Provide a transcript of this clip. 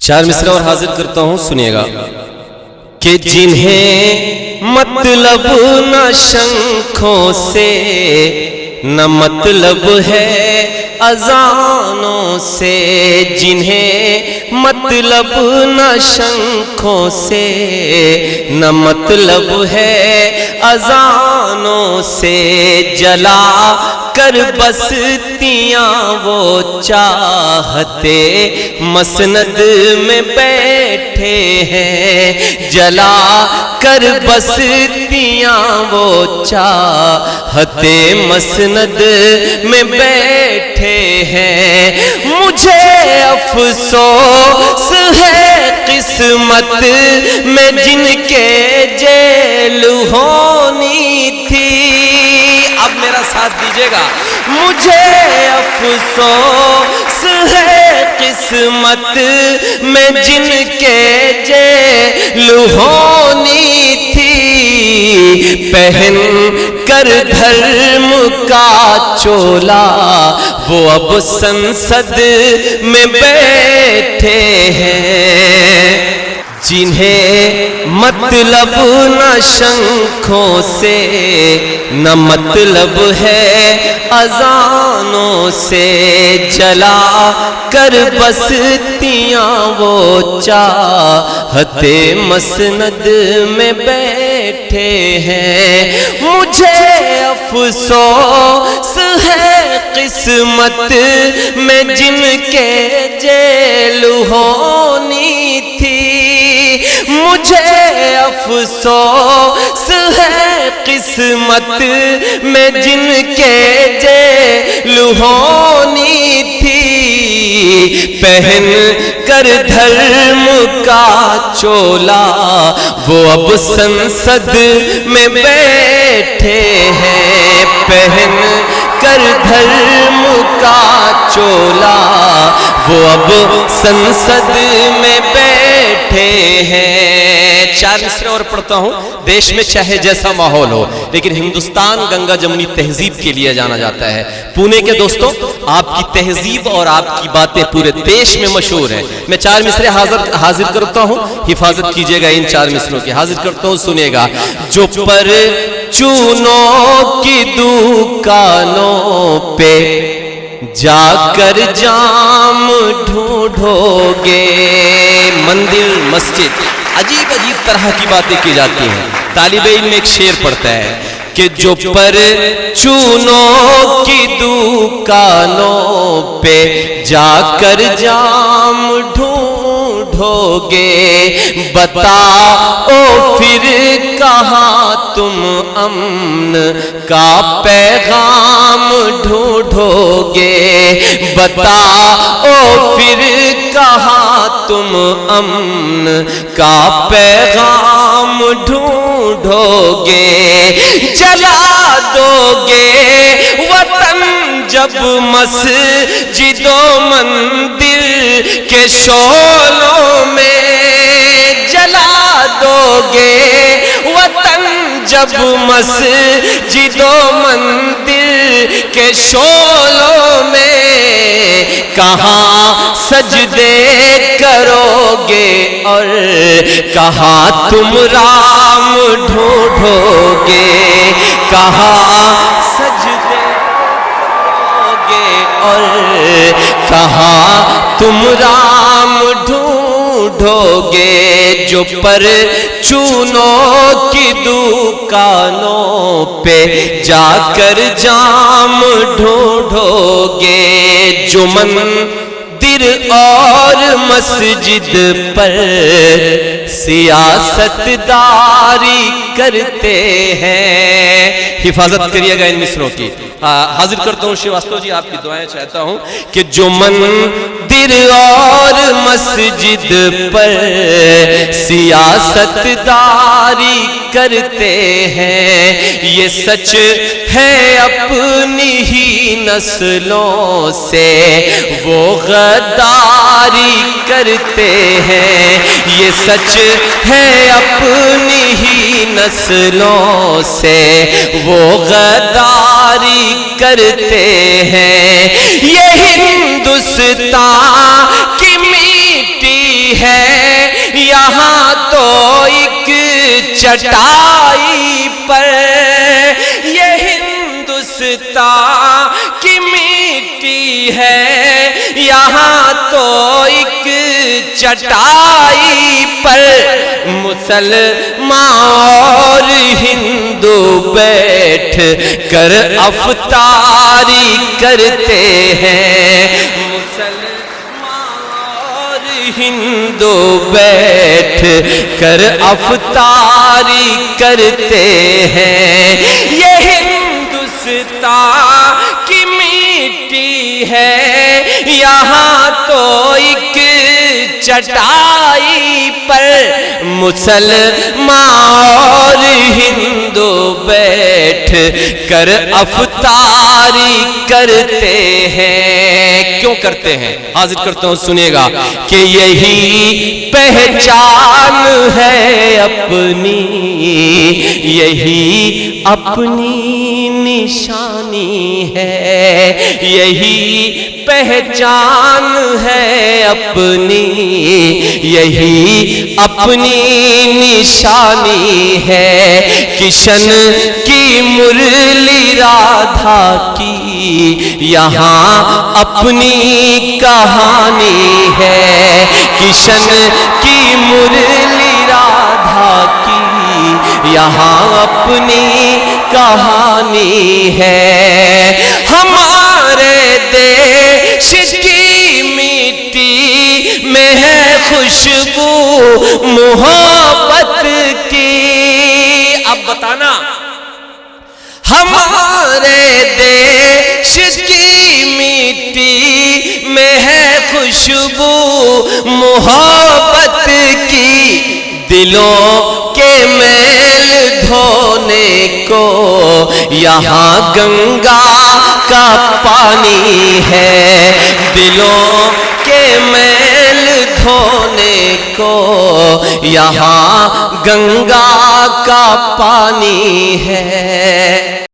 چار مصرع اور حاضر کرتا ہوں، سنیے گا کہ جنہیں مطلب نہ شنکھوں سے نہ مطلب ہے اذانوں سے، جنہیں مطلب نہ شنکھوں سے نہ مطلب ہے اذانوں سے، جلا کر بستیاں وہ چاہتے مسند میں بیٹھے ہیں، جلا کر بستیاں وہ چاہتے مسند میں بیٹھے ہیں، مجھے افسوس ہے قسمت میں جن کے جیل ہونی تھی۔ اب میرا ساتھ دیجئے گا، مجھے افسوس ہے قسمت میں جن کے جیل ہونی تھی، پہن کر دھرم کا چولا وہ اب سنسد میں بیٹھے ہیں، جنہیں مطلب نہ شنکھوں سے نہ مطلب ہے اذانوں سے، جلا کر بستیاں وہ چاہتے مسند میں بیٹھے ہیں، مجھے افسوس ہے قسمت میں جن کے جیل ہونی تھی، مجھے افسوس ہے قسمت میں جن کے جیل ہونی تھی، پہن کر دھرم کا چولا وہ اب سنسد میں بیٹھے ہیں، پہن کر دھرم کا چولا وہ اب سنسد میں بیٹھے ہیں۔ چار مصرع اور پڑھتا ہوں، دیش میں چاہے جیسا ماحول ہو لیکن ہندوستان گنگا جمنی تہذیب کے لیے جانا جاتا ہے۔ پونے کے دوستوں، آپ کی تہذیب اور آپ کی باتیں پورے دیش میں مشہور ہیں۔ میں چار مصرع حاضر کرتا ہوں، حفاظت کیجئے گا ان چار مصرعوں کی۔ حاضر کرتا ہوں، سنیے گا۔ جو پر چونوں کی دکانوں پہ جا کر جام ڈھونڈو گے، مندر مسجد عجیب عجیب طرح کی باتیں کی جاتی ہیں۔ طالب علم ایک شعر پڑھتا ہے کہ جو پر چونوں کی دکانوں پہ جا کر جام ڈھونڈو گے، بتاؤ پھر کہاں تم امن کا پیغام ڈھونڈو گے، بتاؤ پھر کہاں تم امن کا پیغام ڈھونڈو گے، جلا دو گے وطن جب مسجد و مندر کے شعلوں میں، جلا دو گے وطن جب مسجد و مندر کے شعلوں میں، کہاں سجدے کرو گے اور کہاں تم رام ڈھونڈو گے، کہاں سجدے کرو گے اور کہاں تم رام ڈھونڈو گے، جو پر چونوں کی دکانوں پہ جا کر جام ڈھونڈو گے، جو مندر اور مسجد پر سیاست داری کرتے ہیں۔ حفاظت کریے گا ان مصرعوں کی۔ حاضر کرتا ہوں شریواستو جی، آپ کی دعائیں چاہتا ہوں کہ جو مندر اور مسجد پر سیاست داری کرتے ہیں، یہ سچ ہے اپنی ہی نسلوں سے وہ غداری کرتے ہیں، یہ سچ ہے اپنی ہی نسلوں سے وہ غداری کرتے ہیں، یہ ہندوستان کی میٹھی ہے یہاں تو ایک چٹائی پر، یہ ہندوستان کی مٹی ہے یہاں تو ایک چٹائی پر، مسلمان اور ہندو بیٹھ کر افطاری کرتے ہیں، مسلمان اور ہندو بیٹھ کر افطاری کرتے ہیں، یہ ہندوستان کی مٹی ہے یہاں تو ایک چٹائی پر، مسلمان اور ہندو بیٹھ کر افطاری کرتے ہیں۔ کیوں کرتے ہیں؟ حاضر کرتا ہوں، سنیے گا کہ یہی پہچان ہے اپنی، یہی اپنی نشانی ہے، یہی پہچان ہے اپنی، یہی اپنی نشانی ہے، کشن کی مرلی رادھا کی یہاں اپنی کہانی ہے، کشن کی مرلی رادھا کی یہاں اپنی کہانی ہے، ہمارے دیش کی مٹی میں ہے خوشبو محبت کی۔ اب بتانا، ہمارے دیش کی مٹی میں ہے خوشبو محبت کی، دلوں کے میل دھونے کو یہاں گنگا کا پانی ہے، دلوں کے میل دھونے کو یہاں گنگا کا پانی ہے۔